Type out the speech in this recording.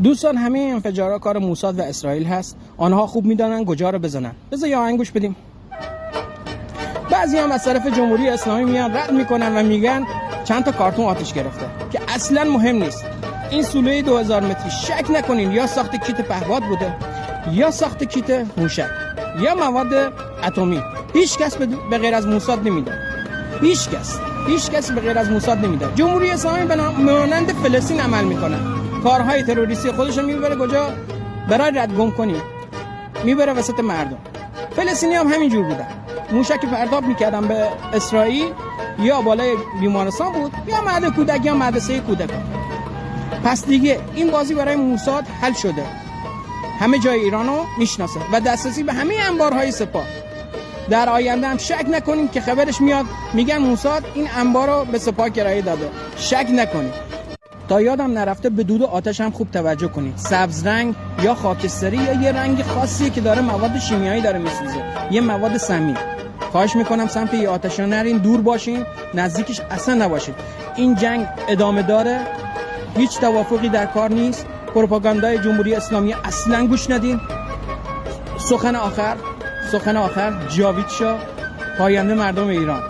دوستان، همه انفجارها کار موساد و اسرائیل هست. آنها خوب میدانن کجا رو بزنن. بذار یه آهنگ گوش بدیم. بعضی هم از طرف جمهوری اسلامی میان رد میکنن و میگن چند تا کارتون آتش گرفته که اصلا مهم نیست. این سوله 2000 متری شک نکنین یا ساخت کیت پهپاد بوده یا ساخت کیت موشک یا مواد اتمی. هیچ کس به غیر از موساد نمیده. هیچ کس به غیر از موساد نمیده. جمهوری اسلامی به مانند فلسطین عمل میکنه. کارهای تروریستی خودش رو میبره کجا؟ برای ردگم کنی میبره وسط مردم. فلسطینی هم همینجور بودن. موشک پرتاب میکردن به اسرائیل، یا بالای بیمارستان بود یا مهد کودک یا مدرسه کودکان. پس دیگه این بازی برای موساد حل شده. همه جای ایرانو میشناسه و دسترسی به همه انبارهای سپاه. در آینده هم شک نکنین که خبرش میاد میگن موساد این انبار رو به سپاه کرایه داده. شک نکنین. تا یادم نرفته به دود و آتش هم خوب توجه کنید. سبز رنگ یا خاکستری یا یه رنگ خاصیه که داره مواد شیمیایی داره میسوزه، یه مواد سمی. خواهش میکنم سمت یه آتشا نرین، دور باشین، نزدیکش اصلا نباشید. این جنگ ادامه داره، هیچ توافقی در کار نیست. پروپاگاندای جمهوری اسلامی اصلا گوش ندین. سخن آخر جاوید شاه، پاینده مردم ایران.